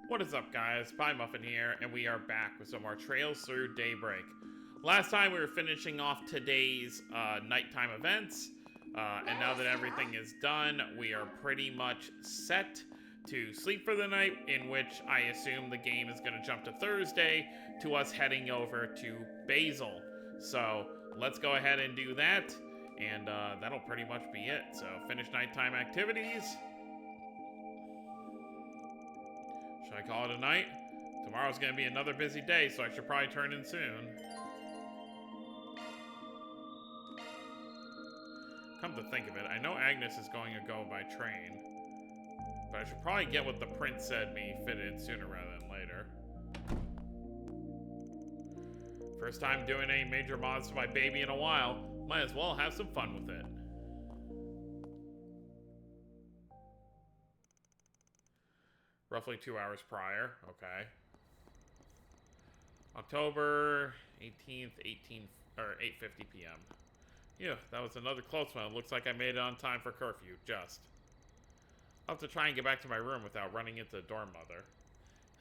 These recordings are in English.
What is up, guys? Pie Muffin here, and we are back with some more Trails Through Daybreak. Last time we were finishing off today's nighttime events, and now that everything is done, we are pretty much set to sleep for the night, in which I assume the game is going to jump to Thursday to us heading over to Basel. So let's go ahead and do that, and that'll pretty much be it. So finish nighttime activities. Should I call it a night? Tomorrow's gonna be another busy day, so I should probably turn in soon. Come to think of it, I know Agnes is going to go by train, but I should probably get what the prince said me fitted in sooner rather than later. First time doing any major mods to my baby in a while, might as well have some fun with it. Roughly 2 hours prior, okay. October 18th, 8:50 p.m. Yeah, that was another close one. It looks like I made it on time for curfew, just. I'll have to try and get back to my room without running into the dorm mother.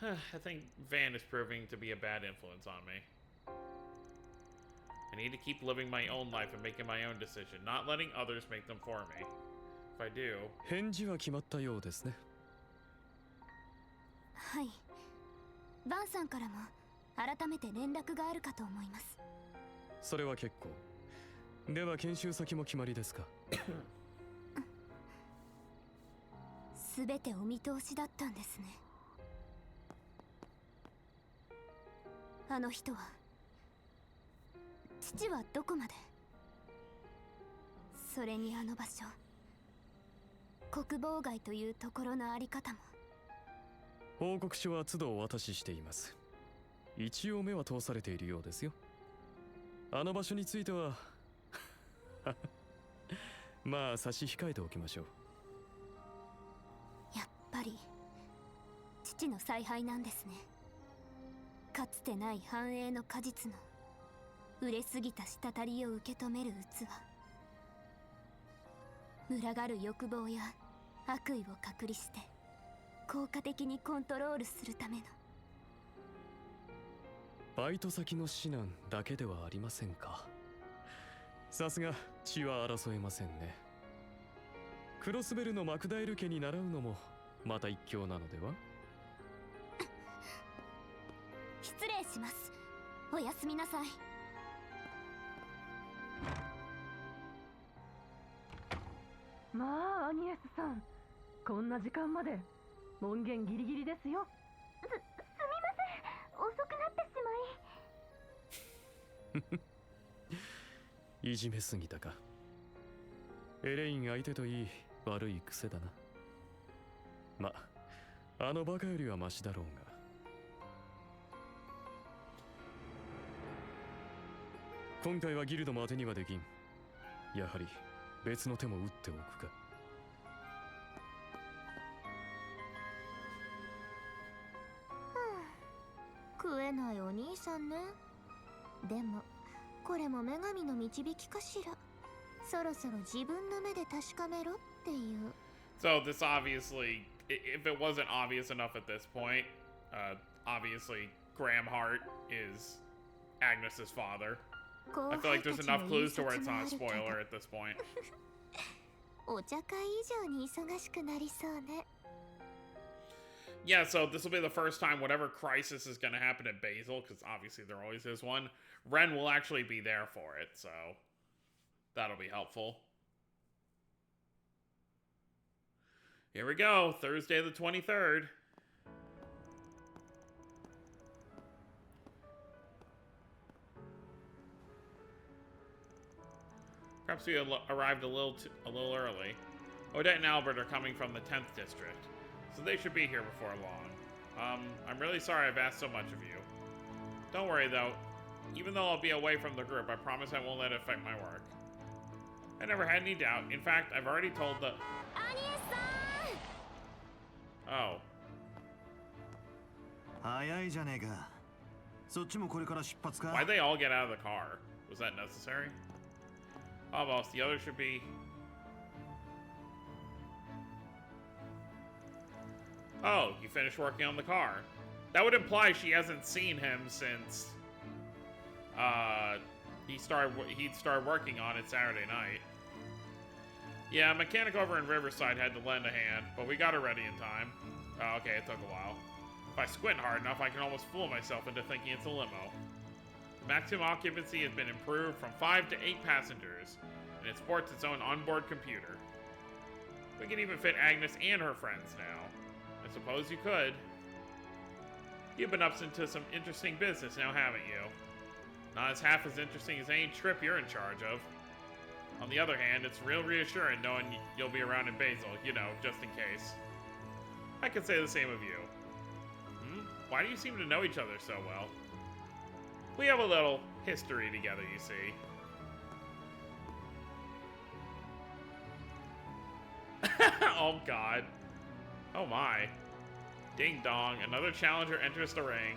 I think Van is proving to be a bad influence on me. I need to keep living my own life and making my own decision, not letting others make them for me. If I do... 返事は決まったようですね。はい。バンさんからも改めて連絡があるかと思います。それは結構。では研修先も決まりですか。すべてお見通しだったんですね。あの人は父はどこまで、それにあの場所、国防外というところのあり方も。報告書は都度お渡ししています。一応目は通されているようですよ。あの場所についてはまあ差し控えておきましょう。やっぱり父の采配なんですね。かつてない繁栄の果実の熟れすぎた滴りを受け止める器、群がる欲望や悪意を隔離して効果的にコントロールするための。バイト先の指南だけではありませんか。さすが血は争えませんね。クロスベルのマクダエル家に習うのもまた一興なのでは。失礼します。おやすみなさい。まあアニエスさん、こんな時間まで門限ギリギリですよ。すみません、遅くなってしまいいじめすぎたか。エレイン相手といい悪い癖だな。ま、あのバカよりはマシだろうが。今回はギルドも当てにはできん。やはり別の手も打っておくか。食えないお兄さんね。でもこれも女神の導きかしら。そろそろ自分の目で確かめろっていう。 So this obviously, if it wasn't obvious enough at this point, obviously Graham Hart is Agnes's father. I feel like there's enough clues to where it's not a spoiler at this point. お茶会以上に忙しくなりそうね。 Yeah, so this will be the first time whatever crisis is going to happen at Basel, because obviously there always is one, Ren will actually be there for it, so that'll be helpful. Here we go, Thursday the 23rd. Perhaps we arrived a little early. Odette and Albert are coming from the 10th district, so they should be here before long. I'm really sorry I've asked so much of you. Don't worry though, even though I'll be away from the group, I promise I won't let it affect my work. I never had any doubt. In fact, I've already told the... Oh. 早いじゃねえか。そっちもこれから出発か。 Why'd they all get out of the car? Was that necessary? Almost. The others should be... Oh, you finished working on the car. That would imply she hasn't seen him since he'd started working on it Saturday night. Yeah, a mechanic over in Riverside had to lend a hand, but we got her ready in time. Oh, okay, it took a while. If I squint hard enough, I can almost fool myself into thinking it's a limo. The maximum occupancy has been improved from 5 to 8 passengers, and it sports its own onboard computer. We can even fit Agnes and her friends now. I suppose you could. You've been up into some interesting business now, haven't you? Not as half as interesting as any trip you're in charge of. On the other hand, it's real reassuring knowing you'll be around in Basel, you know, just in case. I could say the same of you. Why do you seem to know each other so well? We have a little history together, you see. Oh god. Oh my. Ding dong, another challenger enters the ring.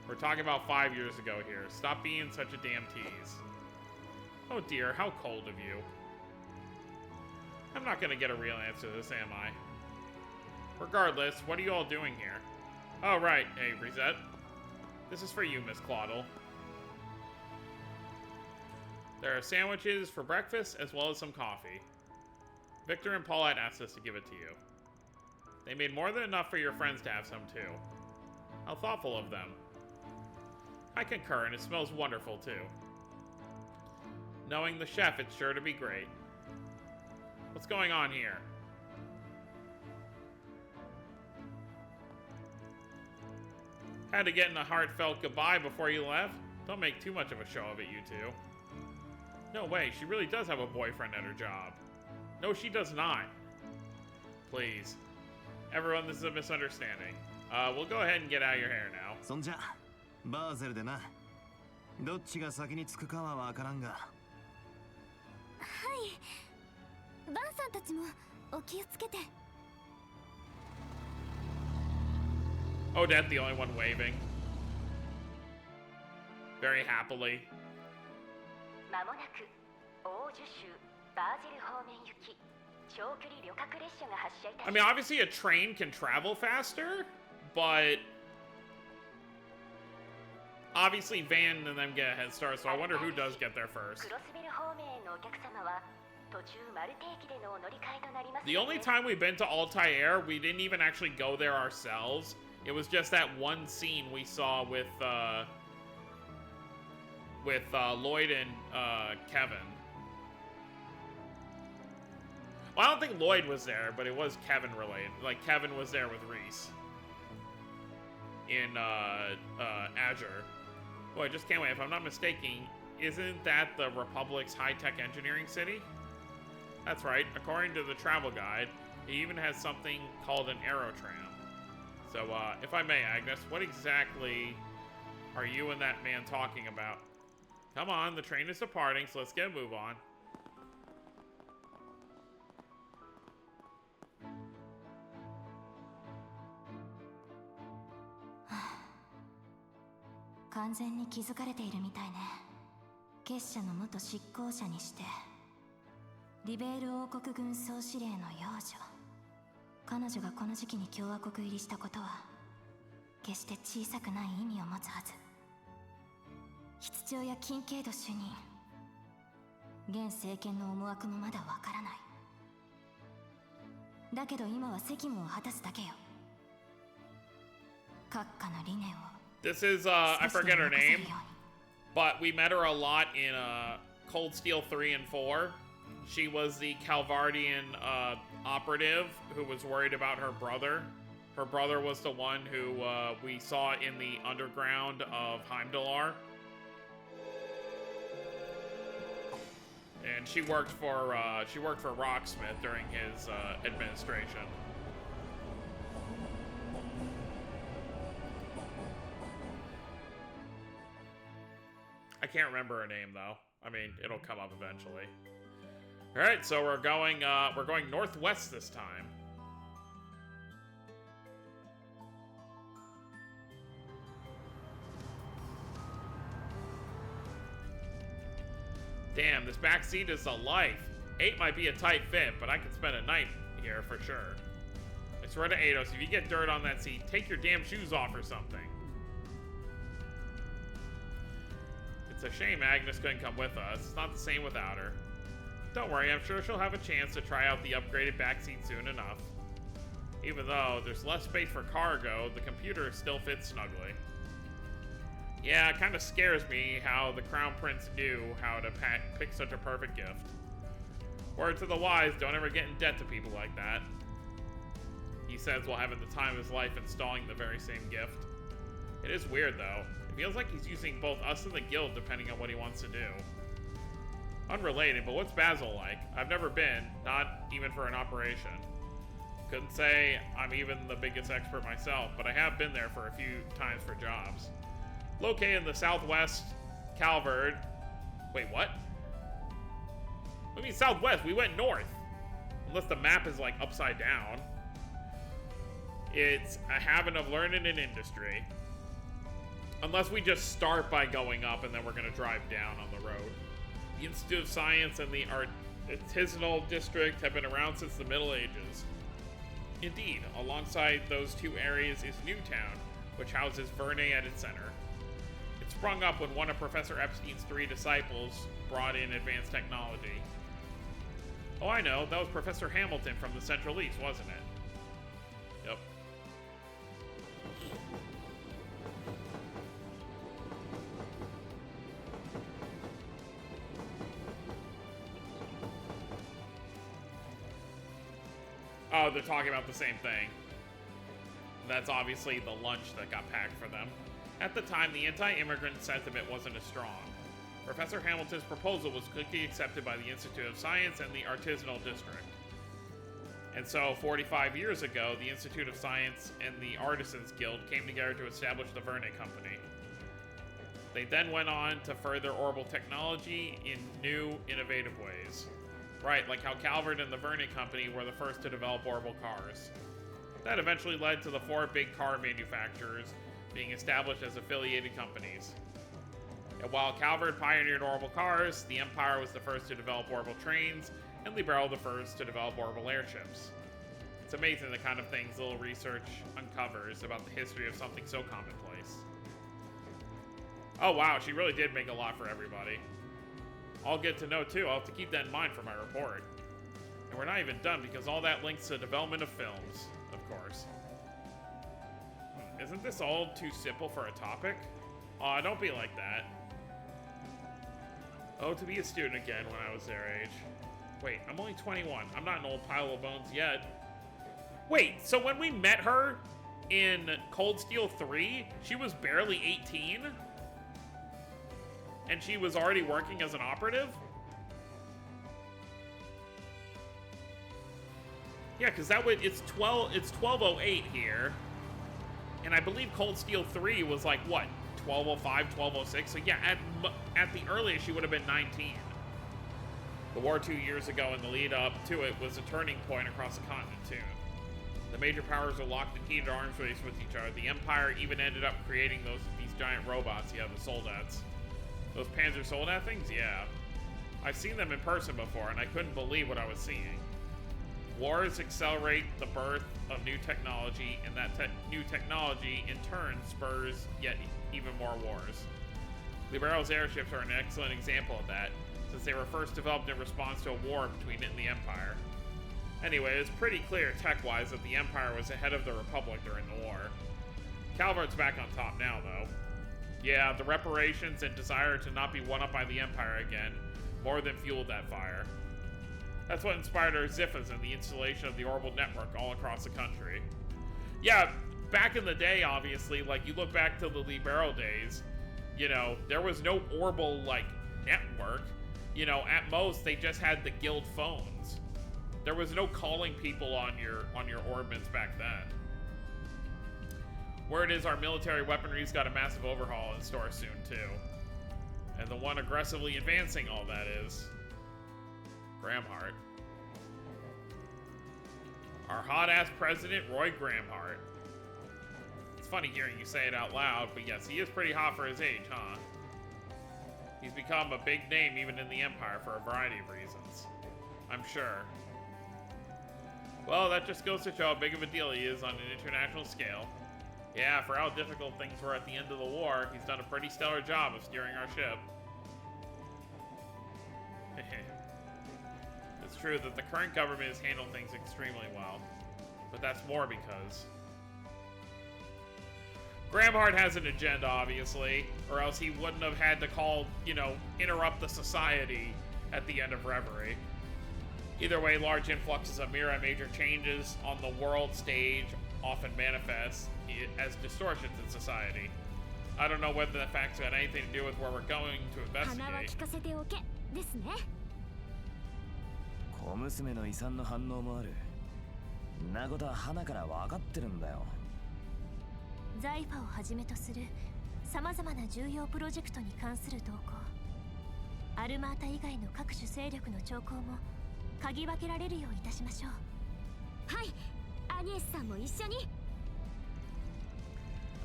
We're talking about 5 years ago here. Stop being such a damn tease. Oh dear, how cold of you. I'm not gonna get a real answer to this, am I? Regardless, what are you all doing here? Oh right, hey, Reset. This is for you, Miss Claudel. There are sandwiches for breakfast, as well as some coffee. Victor and Paulette asked us to give it to you. They made more than enough for your friends to have some, too. How thoughtful of them. I concur, and it smells wonderful, too. Knowing the chef, it's sure to be great. What's going on here? Had to get in a heartfelt goodbye before you left? Don't make too much of a show of it, you two. No way, she really does have a boyfriend at her job. No, she does not. Please. Everyone, this is a misunderstanding. We'll go ahead and get out of your hair now. そんじゃ、バーゼルでな。どっちが先に着くかはわからんが。はい。バンさんたちもお気をつけて。Odette, the only one waving. Very happily. まもなく大樹州バーゼル方面行き長距離旅客列車が発車いたし I mean, obviously a train can travel faster, but obviously Van and them get a head start, so I wonder who does get there first. クロスベル方面へのお客様は途中マルテ駅でのお乗り換えとなります。 The only time we've been to Altair, we didn't even actually go there ourselves. It was just that one scene we saw with Lloyd and Kevin. Well, I don't think Lloyd was there, but it was Kevin related. Like, Kevin was there with Reese in Azure. Boy, I just can't wait. If I'm not mistaken, isn't that the Republic's high-tech engineering city? That's right. According to the travel guide, it even has something called an aerotram. So, if I may, Agnes, what exactly are you and that man talking about? Come on, the train is departing, so let's get a move on.彼女がこの時期に共和国入りしたことは決して小さくない意味を持つはず。室長やキンケイド主任、現政権の思惑もまだわからない。だけど今は責務を果たすだけよ。閣下の理念を。This is I forget her name, but we met her a lot in Cold Steel 3 and 4. She was the Calvardian operative who was worried about her brother. Her brother was the one who we saw in the underground of Heimdallar. And she worked for Rocksmith during his administration. I can't remember her name though. I mean, it'll come up eventually. All right, so we're going northwest this time. Damn, this back seat is a life. 8 might be a tight fit, but I could spend a night here for sure. I swear to Eidos, if you get dirt on that seat, take your damn shoes off or something. It's a shame Agnes couldn't come with us. It's not the same without her. Don't worry, I'm sure she'll have a chance to try out the upgraded backseat soon enough. Even though there's less space for cargo, the computer still fits snugly. Yeah, it kind of scares me how the Crown Prince knew how to pick such a perfect gift. Word to the wise, don't ever get in debt to people like that. He says while having the time of his life installing the very same gift. It is weird though. It feels like he's using both us and the guild depending on what he wants to do. Unrelated, but what's Basel like? I've never been, not even for an operation. Couldn't say I'm even the biggest expert myself, but I have been there for a few times for jobs. Located in the southwest Calvard. Wait, what? What do you mean southwest? We went north. Unless the map is like upside down. It's a habit of learning an industry. Unless we just start by going up and then we're going to drive down on the road. The Institute of Science and the Artisanal District have been around since the Middle Ages. Indeed, alongside those two areas is Newtown, which houses Verne at its center. It sprung up when one of Professor Epstein's 3 disciples brought in advanced technology. Oh, I know, that was Professor Hamilton from the Central East, wasn't it? Yep. Oh, they're talking about the same thing. That's obviously the lunch that got packed for them. At the time, the anti-immigrant sentiment wasn't as strong. Professor Hamilton's proposal was quickly accepted by the Institute of Science and the Artisanal District. And so, 45 years ago, the Institute of Science and the Artisans Guild came together to establish the Verne Company. They then went on to further orbital technology in new, innovative ways. Right, like how Calvert and the Verne Company were the first to develop orbital cars. That eventually led to the 4 big car manufacturers being established as affiliated companies. And while Calvert pioneered orbital cars, the Empire was the first to develop orbital trains, and Liberal the first to develop orbital airships. It's amazing the kind of things little research uncovers about the history of something so commonplace. Oh wow, she really did make a lot for everybody. I'll get to know too. I'll have to keep that in mind for my report. And we're not even done because all that links to development of films, of course. Isn't this all too simple for a topic? Aw, don't be like that. Oh, to be a student again when I was their age. Wait, I'm only 21. I'm not an old pile of bones yet. Wait, so when we met her in Cold Steel 3, she was barely 18? And she was already working as an operative? Yeah, because that would, it's 1208 here. And I believe Cold Steel 3 was like, what, 1205, 1206? So yeah, at the earliest, she would have been 19. The war 2 years ago and the lead up to it was a turning point across the continent too. The major powers were locked in heated arms race with each other. The Empire even ended up creating these giant robots, yeah, the Soldats. Those Panzer Soldat things? Yeah. I've seen them in person before, and I couldn't believe what I was seeing. Wars accelerate the birth of new technology, and that new technology, in turn, spurs yet even more wars. Liberal's airships are an excellent example of that, since they were first developed in response to a war between it and the Empire. Anyway, it's pretty clear, tech-wise, that the Empire was ahead of the Republic during the war. Calvert's back on top now, though. Yeah, the reparations and desire to not be one-up by the Empire again more than fueled that fire. That's what inspired our Ziffas and the installation of the orbital network all across the country. Yeah, back in the day, obviously, like, you look back to the Liberal days, you know, there was no orbital, like, network. You know, at most, they just had the guild phones. There was no calling people on your orbits back then. Word is our military weaponry's got a massive overhaul in store soon, too. And the one aggressively advancing all that is Gramhart. Our hot-ass president, Roy Gramhart. It's funny hearing you say it out loud, but yes, he is pretty hot for his age, huh? He's become a big name even in the Empire for a variety of reasons. I'm sure. Well, that just goes to show how big of a deal he is on an international scale. Yeah, for how difficult things were at the end of the war, he's done a pretty stellar job of steering our ship. It's true that the current government has handled things extremely well, but that's more because Gramhard has an agenda, obviously, or else he wouldn't have had to call, you know, interrupt the society at the end of Reverie. Either way, large influxes of Mira and major changes on the world stage often manifest as distortions in society. I don't know whether the facts got anything to do with where we're going to investigate. ですね。小娘の遺産の反応もある。んなことは花から分かってるんだよ。財ファをはじめとするさまざまな重要プロジェクトに関する動向、アルマータ以外の各種勢力の兆候も嗅ぎ分けられるよういたしましょう。はい、アニエスさんも一緒に。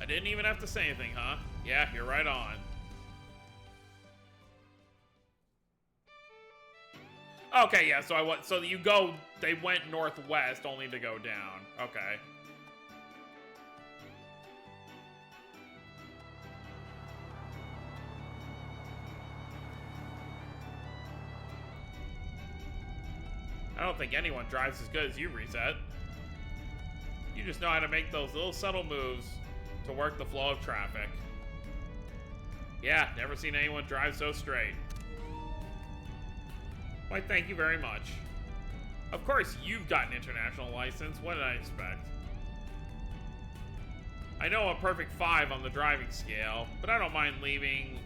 I didn't even have to say anything, huh? Yeah, you're right on. Okay, yeah, so they went northwest only to go down. Okay. I don't think anyone drives as good as you, Reset. You just know how to make those little subtle moves to work the flow of traffic. Yeah, never seen anyone drive so straight. Why, thank you very much. Of course, you've got an international license. What did I expect? I know a perfect 5 on the driving scale, but I don't mind leaving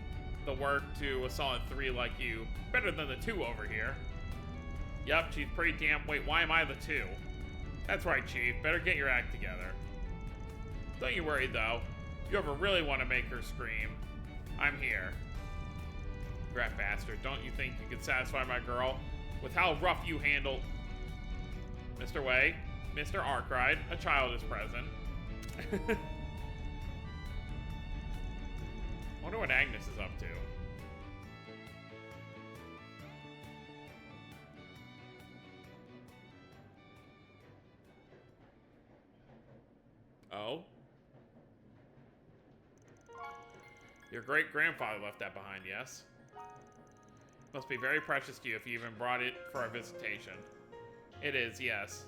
the work to a solid 3 like you. Better than the 2 over here. Yup, she's pretty damn... Wait, why am I the 2? That's right, Chief. Better get your act together. Don't you worry, though. If you ever really want to make her scream, I'm here. Rat bastard, don't you think you could satisfy my girl with how rough you handled... Mr. Way, Mr. Arkride, a child is present. Wonder what Agnes is up to. Oh? Your great-grandfather left that behind, yes? Must be very precious to you if you even brought it for a visitation. It is, yes.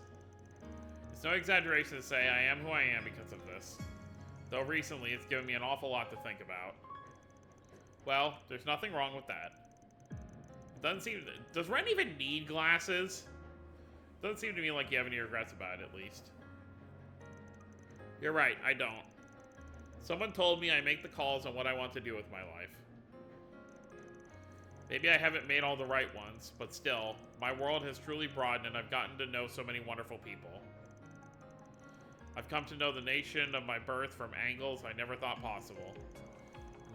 It's no exaggeration to say I am who I am because of this. Though recently, it's given me an awful lot to think about. Well, there's nothing wrong with that. It doesn't seem... Does Ren even need glasses? Doesn't seem to me like you have any regrets about it, at least. You're right, I don't. Someone told me I make the calls on what I want to do with my life. Maybe I haven't made all the right ones, but still, my world has truly broadened and I've gotten to know so many wonderful people. I've come to know the nation of my birth from angles I never thought possible.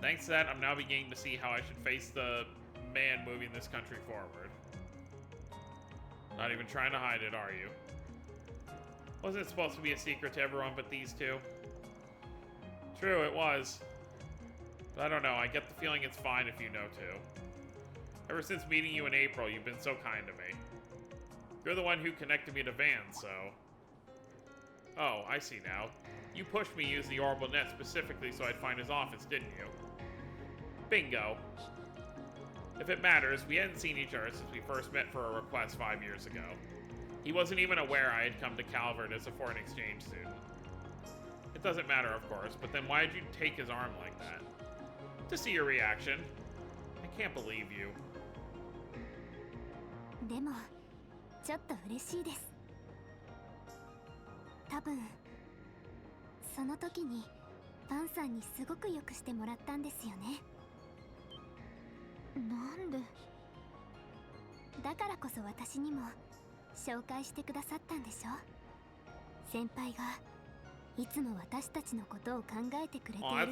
Thanks to that, I'm now beginning to see how I should face the man moving this country forward. Not even trying to hide it, are you? Wasn't it supposed to be a secret to everyone but these two? True, it was. But I don't know, I get the feeling it's fine if you know too. Ever since meeting you in April, you've been so kind to me. You're the one who connected me to Van, so... Oh, I see now. You pushed me to use the orbital net specifically so I'd find his office, didn't you? Bingo. If it matters, we hadn't seen each other since we first met for a request 5 years ago. He wasn't even aware I had come to Calvert as a foreign exchange student. It doesn't matter, of course, but then why did you take his arm like that? To see your reaction. I can't believe you. でもちょっと嬉しいです。多分その時にパンさんにすごくよくしてもらったんですよね。なんで？だからこそ私にも紹介してくださったんでしょ。先輩がいつも私たちのことを考えてくれているのは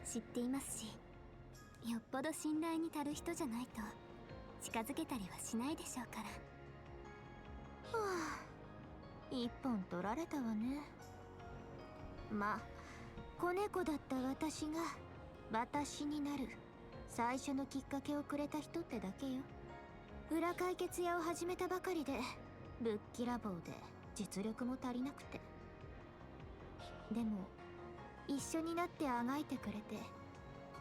知っていますし、よっぽど信頼に足る人じゃないと近づけたりはしないでしょうから。はあ、一本取られたわね。まあ、子猫だった私が私になる最初のきっかけをくれた人ってだけよ。裏解決屋を始めたばかりでぶっきらぼうで実力も足りなくて。でも一緒になってあがいてくれて、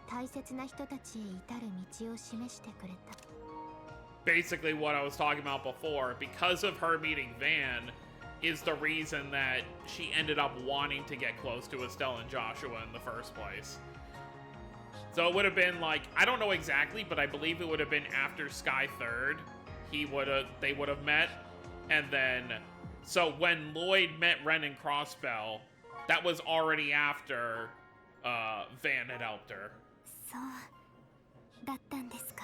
大切な人たちへ至る道を示してくれた。 Basically what I was talking about before, because of her meeting Van is the reason that she ended up wanting to get close to Estelle and Joshua in the first place. So it would have been like, I don't know exactly, but I believe it would have been after Sky Third. They would have met, and then so when Lloyd met Ren and Crossbell, that was already after Van had helped her. そうだったんですか。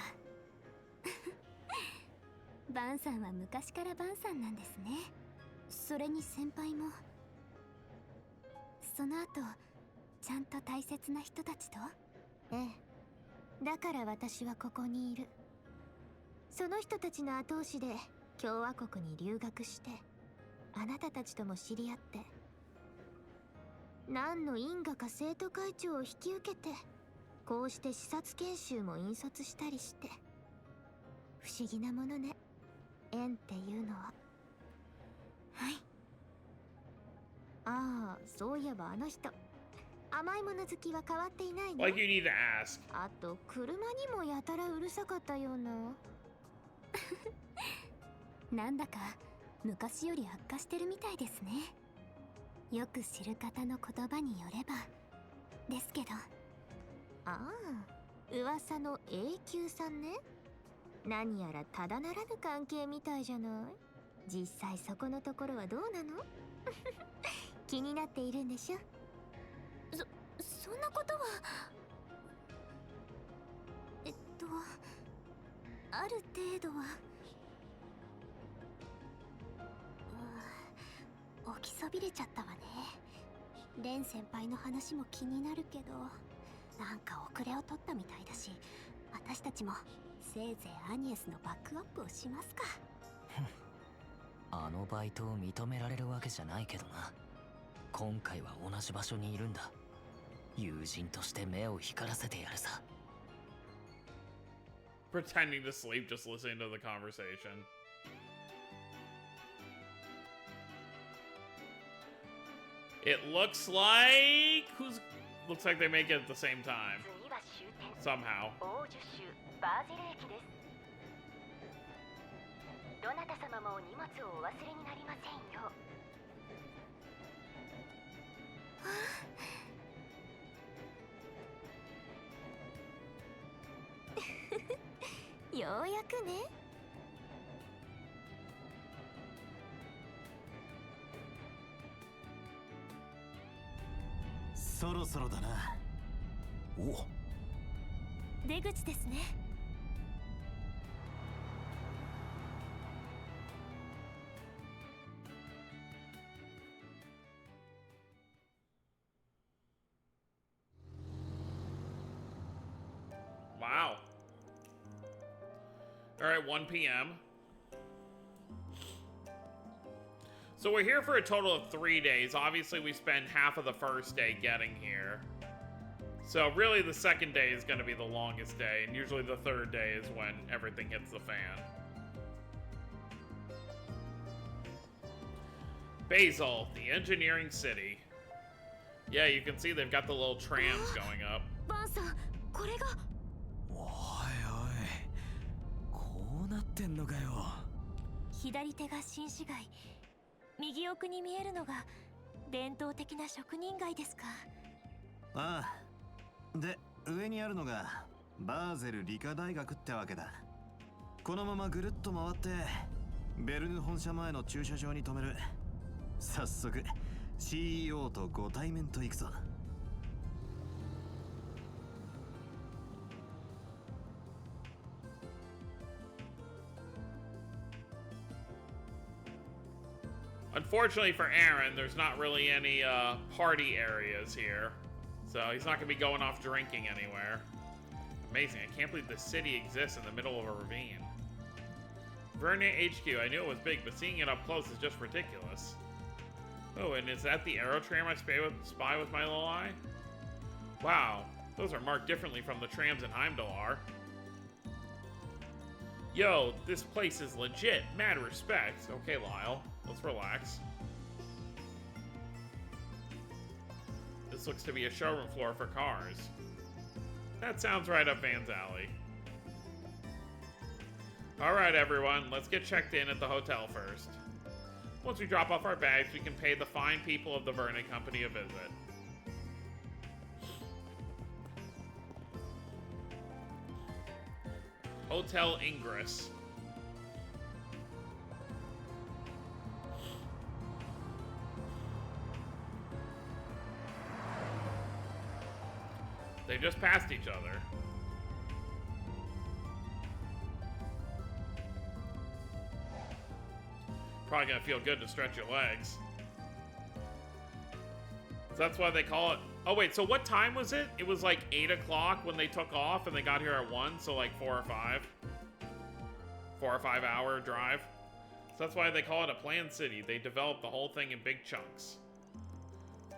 バンさんは昔からバンさんなんですね。それに先輩も。その後ちゃんと大切な人たちと。ええ、だから私はここにいる。その人たちの後押しで共和国に留学して、あなたたちとも知り合って、何の因果か生徒会長を引き受けて、こうして視察研修も引率したりして。不思議なものね、縁っていうのは。はい。ああ、そういえばあの人、甘いもの好きは変わっていないの？ Like you need to ask. あと車にもやたらうるさかったような。なんだか昔より悪化してるみたいですね。よく知る方の言葉によればですけど。ああ、噂の永久さんね。何やらただならぬ関係みたいじゃない。実際そこのところはどうなの？気になっているんでしょ。そんなことは。ある程度は。起きそびれちゃったわね。レン先輩の話も気になるけど、なんか遅れを取ったみたいだし、私たちもせいぜいアニエスのバックアップをしますか。あのバイトを認められるわけじゃないけどな。今回は同じ場所にいるんだ。友人として目を光らせてやるさ。Pretending to sleep, just listening to the conversation. It looks like looks like they make it at the same time. 次は終点 Somehow. オージュ州バーゼル駅です。どなた様もお荷物をお忘れになりませんよ。ようやくね。そろそろだな。お、出口ですね。Wow. All right, 1 p.m. So we're here for a total of 3 days. Obviously, we spent half of the first day getting here. So really, the second day is going to be the longest day, and usually the third day is when everything hits the fan. Basel, the engineering city. Yeah, you can see they've got the little trams going up. バンさん、これが。おいおい、こうなってんのかよ。左手が新市街、右奥に見えるのが伝統的な職人街ですか。ああ、で上にあるのがバーゼル理科大学ってわけだ。このままぐるっと回ってベルヌ本社前の駐車場に止める。早速 CEO とご対面と行くぞ。Unfortunately for Aaron, there's not really any party areas here. So he's not going to be going off drinking anywhere. Amazing, I can't believe this city exists in the middle of a ravine. Vernier HQ, I knew it was big, but seeing it up close is just ridiculous. Oh, and is that the aero tram I spy with my little eye? Wow, those are marked differently from the trams in Heimdall are. Yo, this place is legit. Mad respect. Okay, Lyle, let's relax. This looks to be a showroom floor for cars. That sounds right up Van's alley. Alright everyone, let's get checked in at the hotel first. Once we drop off our bags, we can pay the fine people of the Verne Company a visit. Hotel Ingress. They just passed each other. Probably gonna feel good to stretch your legs. So that's why they call it... Oh wait, so what time was it? It was like 8 o'clock when they took off and they got here at 1, so like 4 or 5. 4 or 5 hour drive. So that's why they call it a planned city. They developed the whole thing in big chunks.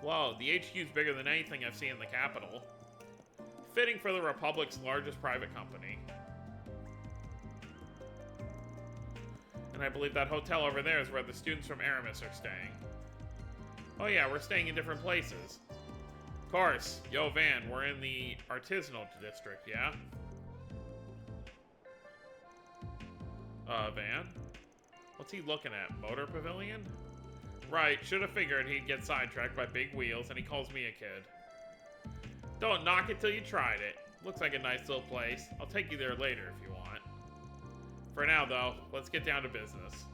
Whoa, the HQ's bigger than anything I've seen in the capital. Fitting for the Republic's largest private company. And I believe that hotel over there is where the students from Aramis are staying. Oh yeah, we're staying in different places. Of course. Yo, Van, we're in the artisanal district, yeah? Van? What's he looking at? Motor Pavilion? Right, should have figured he'd get sidetracked by big wheels, and he calls me a kid. Don't knock it till you tried it. Looks like a nice little place. I'll take you there later if you want. For now, though, let's get down to business.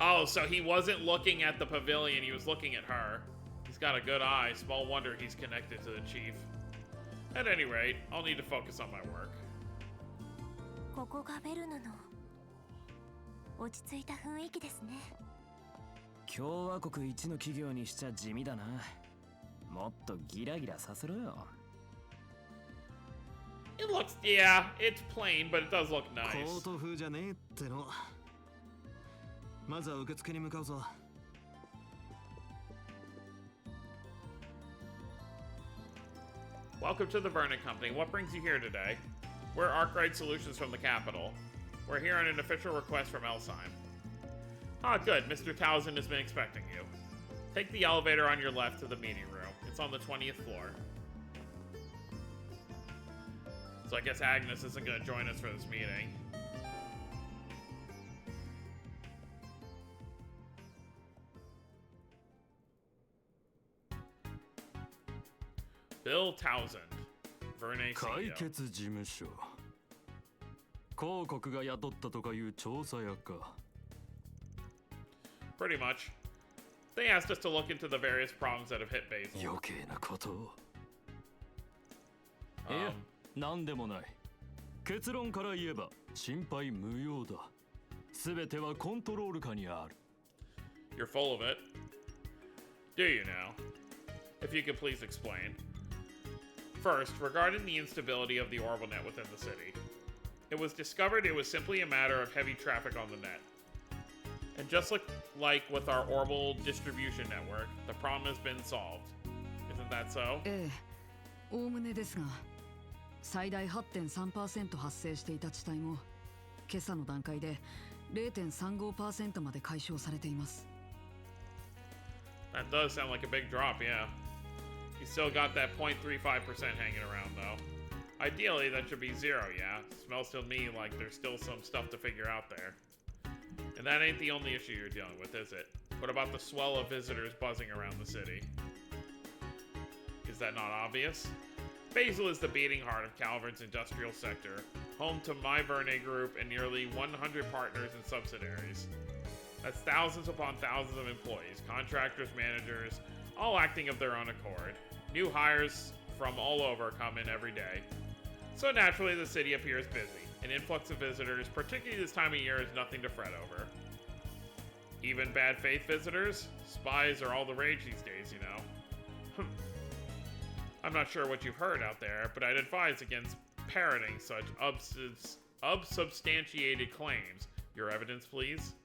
Oh, so he wasn't looking at the pavilion, he was looking at her. He's got a good eye. Small wonder he's connected to the chief. At any rate, I'll need to focus on my work. ここがベルヌの落ち着いた雰囲気ですね。共和国一の企業にしちゃ地味だな。もっとギラギラさせろよ。It looks, yeah, it's plain, but it does look nice. コート風じゃねえっての。まずは受付に向かうぞ。Welcome to the Verne Company. What brings you here today? We're Arkwright Solutions from the capital. We're here on an official request from Elsheim. Ah, good. Mr. Towson has been expecting you. Take the elevator on your left to the meeting room. It's on the 20th floor. So I guess Agnes isn't going to join us for this meeting. Bill Towson, Verne 解 CEO. 決事務所広告が雇ったとかいう調査屋か Pretty much. They asked us to look into the various problems that have hit Basel. 余計なことをいや、なんでもない結論から言えば心配無用だ全てはコントロール下にある You're full of it. Do you now? If you could please explain. First, regarding the instability of the orbital net within the city. It was discovered it was simply a matter of heavy traffic on the net. And just like with our orbital distribution network, the problem has been solved. Isn't that so? ええ、おおむねですが、最大 8.3% 発生していた地帯も、今朝の段階で 0.35% まで解消されています。That does sound like a big drop, yeah. You still got that 0.35% hanging around, though. Ideally, that should be zero, yeah? Smells to me like there's still some stuff to figure out there. And that ain't the only issue you're dealing with, is it? What about the swell of visitors buzzing around the city? Is that not obvious? Basel is the beating heart of Calvern's industrial sector, home to my Verne Group and nearly 100 partners and subsidiaries. That's thousands upon thousands of employees, contractors, managers, all acting of their own accord. New hires from all over come in every day. So naturally, the city appears busy. An influx of visitors, particularly this time of year, is nothing to fret over. Even bad faith visitors? Spies are all the rage these days, you know. I'm not sure what you've heard out there, but I'd advise against parroting such unsubstantiated claims. Your evidence, please?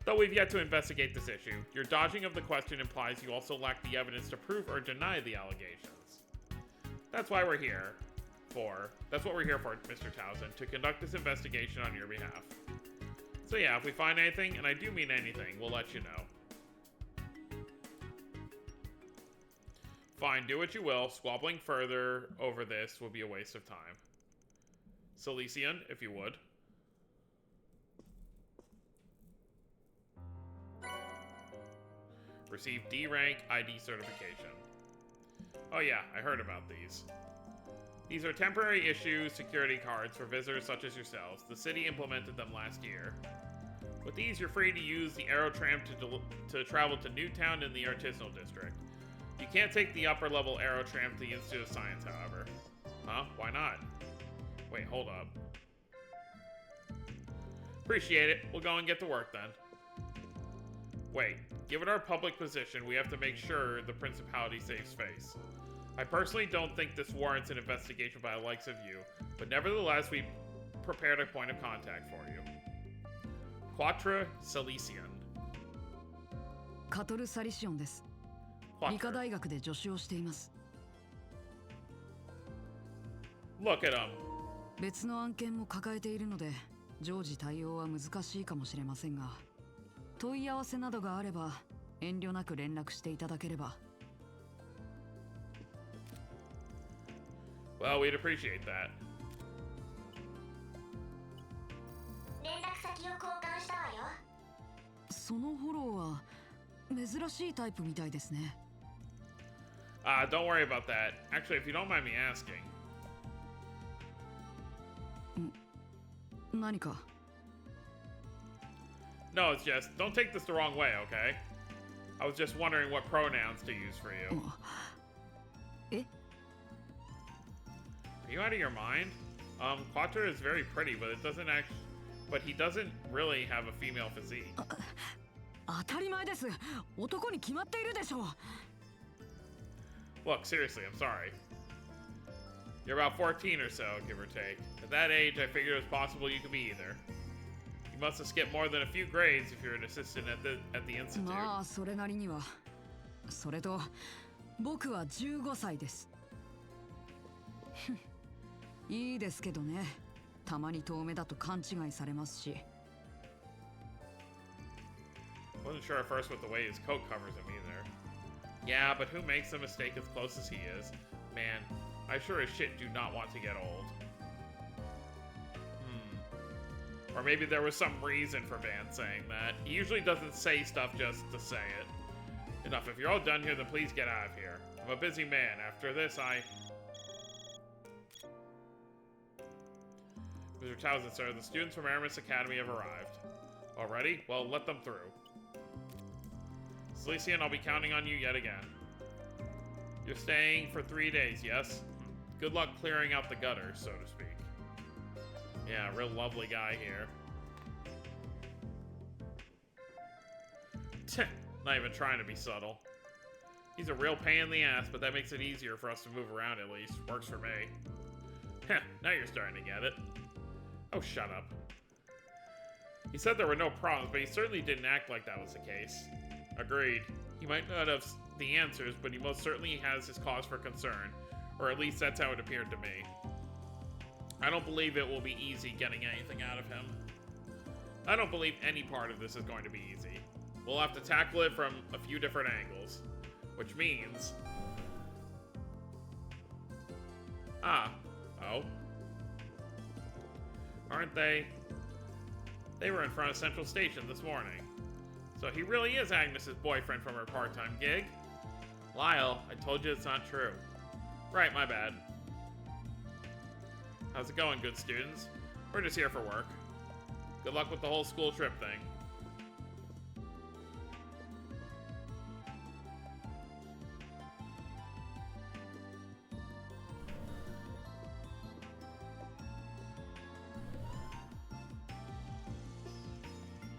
Though we've yet to investigate this issue, your dodging of the question implies you also lack the evidence to prove or deny the allegations. That's why we're here. for. That's what we're here for, Mr. Townsend, to conduct this investigation on your behalf. So yeah, if we find anything, and I do mean anything, we'll let you know. Fine, do what you will. Squabbling further over this will be a waste of time. Silesian, if you would. Receive D rank ID certification. Oh yeah, I heard about these. These are temporary issue security cards for visitors such as yourselves. The city implemented them last year. With these, you're free to use the Aerotram to travel to Newtown in the Artisanal District. You can't take the upper-level Aerotram to the Institute of Science, however. Huh? Why not? Wait, hold up. Appreciate it. We'll go and get to work then. Wait, given our public position, we have to make sure the Principality saves face. I personally don't think this warrants an investigation by the likes of you, but nevertheless, we prepared a point of contact for you. Quatre Silesian. カトル・サリシオンです。理科大学で助手をしています。Look at him. 別の案件も抱えているので、常時対応は難しいかもしれませんが、問い合わせなどがあれば遠慮なく連絡していただければ。Well, we'd appreciate that. 連絡先を交換したわよ。そのフォローは珍しいタイプみたいですね。Don't worry about that. Actually, if you don't mind me asking. 何か? No, it's just, don't take this the wrong way, okay? I was just wondering what pronouns to use for you. Eh? Are you out of your mind? Quattro is very pretty, but it doesn't actually... But he doesn't really have a female physique. 当たり前です。男に決まっているでしょう。Look, seriously, I'm sorry. You're about 14 or so, give or take. At that age, I figured it was possible you could be either. You must have skipped more than a few grades if you're an assistant at the institute. まあ、それなりには。それと、僕は15歳です。いいですけどね。たまに遠目だと勘違いされますし。Wasn't sure at first with the way his coat covers him either. Yeah, but who makes the mistake as close as he is? Man, I sure as shit do not want to get old. Or maybe there was some reason for Van saying that. He usually doesn't say stuff just to say it. Enough, if you're all done here, then please get out of here. I'm a busy man. After this, Mr. Townsend, sir, the students from Aramis Academy have arrived. Already? Well, let them through. Silesian, I'll be counting on you yet again. You're staying for 3 days, yes? Good luck clearing out the gutters, so to speak. Yeah, real lovely guy here. Not even trying to be subtle. He's a real pain in the ass, but that makes it easier for us to move around at least. Works for me. Heh, now you're starting to get it. Oh, shut up. He said there were no problems, but he certainly didn't act like that was the case. Agreed. He might not have the answers, but he most certainly has his cause for concern. Or at least that's how it appeared to me. I don't believe it will be easy getting anything out of him. I don't believe any part of this is going to be easy. We'll have to tackle it from a few different angles. Which means... Oh. Aren't they? They were in front of Central Station this morning. So he really is Agnes's boyfriend from her part-time gig? Lyle, I told you it's not true. Right, my bad. How's it going, good students? We're just here for work. Good luck with the whole school trip thing.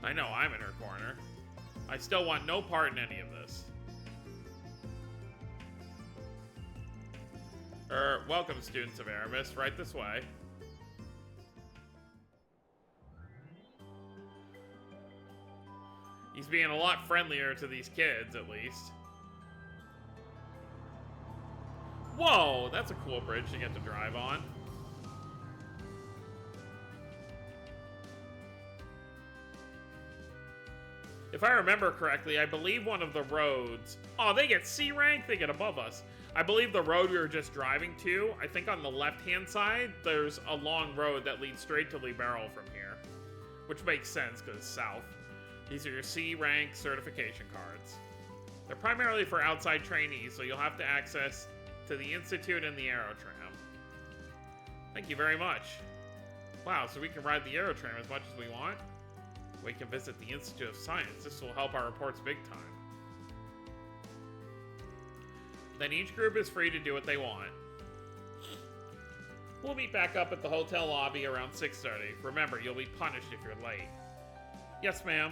I know I'm in her corner. I still want no part in any of this. Welcome, students of Aramis. Right this way. He's being a lot friendlier to these kids, at least. Whoa, that's a cool bridge to get to drive on. If I remember correctly, I believe one of the roads... Oh, they get C rank? They get above us. I believe the road we were just driving to, I think on the left-hand side, there's a long road that leads straight to Libero from here. Which makes sense, because it's south. These are your C rank certification cards. They're primarily for outside trainees, so you'll have to access to the Institute and the Aerotram. Thank you very much. Wow, so we can ride the Aerotram as much as we want? We can visit the Institute of Science. This will help our reports big time. Then each group is free to do what they want. We'll meet back up at the hotel lobby around 6:30. Remember, you'll be punished if you're late. Yes, ma'am.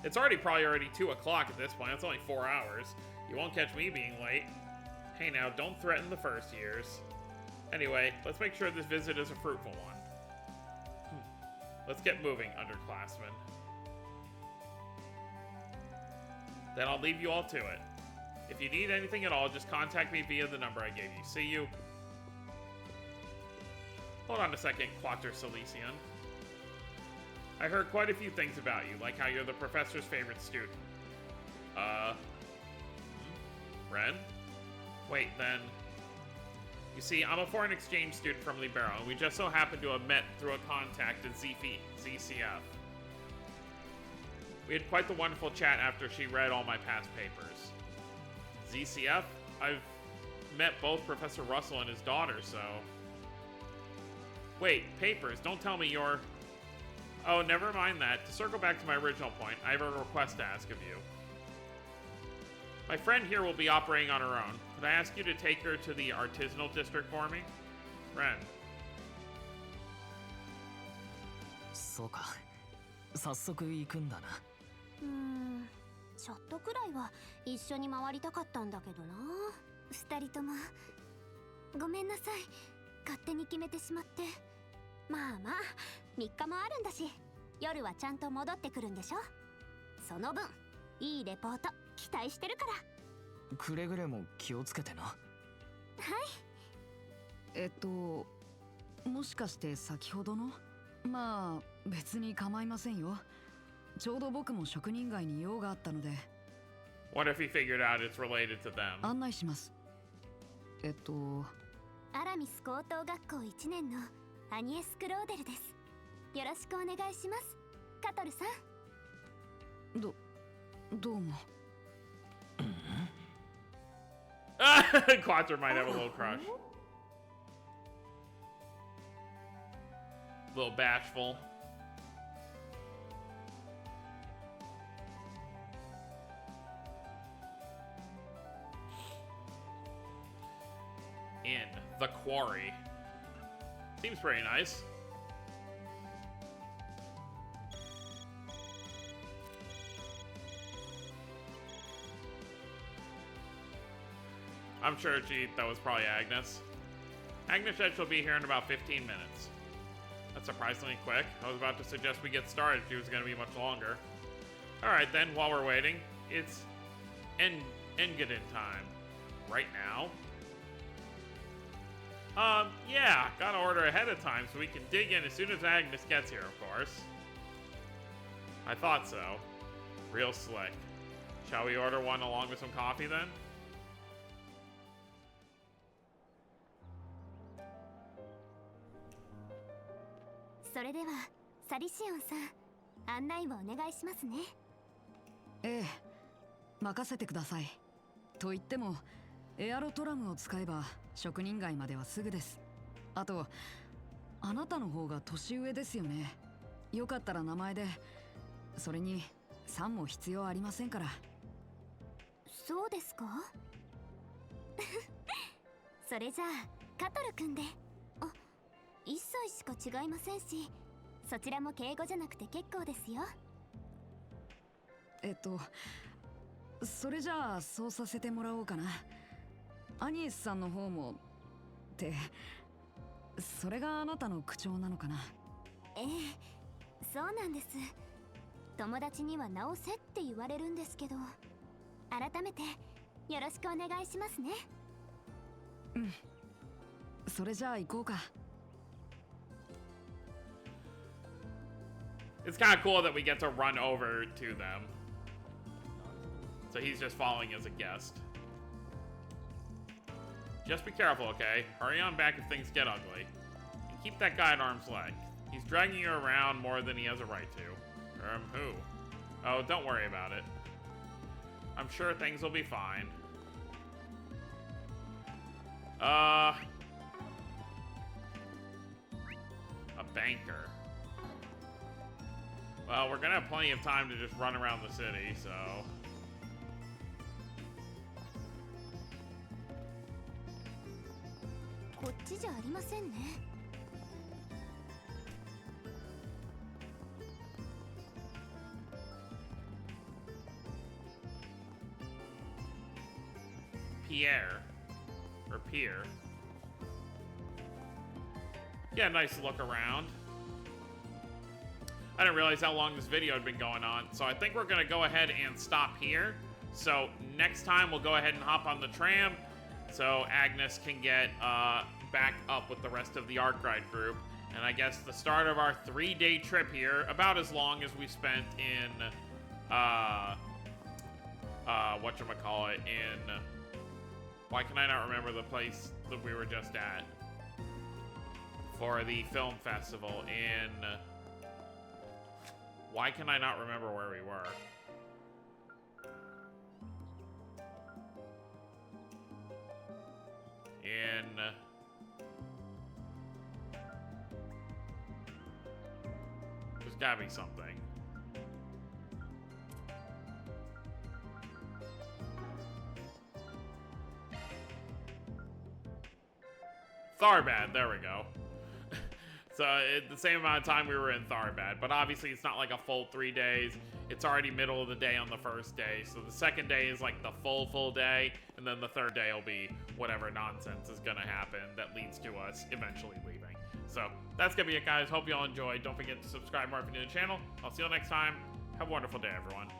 It's probably already 2 o'clock at this point. It's only 4 hours. You won't catch me being late. Hey now, don't threaten the first years. Anyway, let's make sure this visit is a fruitful one. Let's get moving, underclassmen. Then I'll leave you all to it. If you need anything at all, just contact me via the number I gave you. See you. Hold on a second, Quater Silesian. I heard quite a few things about you, like how you're the professor's favorite student. Ren? Wait, then... You see, I'm a foreign exchange student from Libero, and we just so happen to have met through a contact at ZCF. We had quite the wonderful chat after she read all my past papers. ZCF? I've met both Professor Russell and his daughter, so... Wait, papers, don't tell me you're... Oh, never mind that. To circle back to my original point, I have a request to ask of you. My friend here will be operating on her own. Could I ask you to take her to the artisanal district for me? Ren. そうか。早速行くんだな。ちょっとくらいは一緒に回りたかったんだけどな。二人ともごめんなさい。勝手に決めてしまって。まあまあ、3日もあるんだし、夜はちゃんと戻ってくるんでしょ。その分、いいレポート期待してるから。くれぐれも気をつけてな。はい。もしかして先ほどの？まあ別に構いませんよ。ちょうど僕も職人街に用があったので。What if he figured out it's related to them? 案内します。アラミス高等学校1年のアニエス・クローデルです。よろしくお願いします、カトルさん。どうも。Quater might have a little crush. A little bashful. In the quarry. Seems pretty nice. I'm sure that was probably Agnes. Agnes said she'll be here in about 15 minutes. That's surprisingly quick. I was about to suggest we get started. She was going to be much longer. Alright then, while we're waiting, it's Engadin time. Right now? Yeah, gotta order ahead of time so we can dig in as soon as Agnes gets here, of course. I thought so. Real slick. Shall we order one along with some coffee then? So, それではサリシオンさん、案内をお願いしますね。ええ、任せてください。と言ってもエアロトラムを使えば職人街まではすぐです。あとあなたの方が年上ですよね。よかったら名前で。それにさんも必要ありませんから。そうですか？それじゃあカトル君で。あ、1歳しか違いませんし、そちらも敬語じゃなくて結構ですよ。それじゃあそうさせてもらおうかな。アニエスさんの方もってそれがあなたの口調なのかな。ええ、そうなんです。友達には直せって言われるんですけど、改めてよろしくお願いしますね。うん、それじゃあ行こうか。It's kind of cool that we get to run over to them. So he's just following as a guest. Just be careful, okay? Hurry on back if things get ugly. And keep that guy at arm's length. He's dragging you around more than he has a right to. Who? Oh, don't worry about it. I'm sure things will be fine. A banker. Well, we're gonna have plenty of time to just run around the city, so... Pierre. Or Pierre. Yeah, nice look around. I didn't realize how long this video had been going on, so I think we're gonna go ahead and stop here. So next time we'll go ahead and hop on the tram so Agnes can get back up with the rest of the Arkwright group. And I guess the start of our 3-day trip here, about as long as we spent in whatchamacallit, in why can I not remember the place that we were just at for the film festival in why can I not remember where we were? There's gotta be something. Tharbad, there we go. So at the same amount of time we were in Tharbad, but obviously it's not like a full 3 days. It's already middle of the day on the first day, so the second day is like the full day, and then the third day will be whatever nonsense is gonna happen that leads to us eventually leaving. So that's gonna be it, guys. Hope you all enjoyed. Don't forget to subscribe more if you're new to the channel. I'll see you all next time. Have a wonderful day, everyone.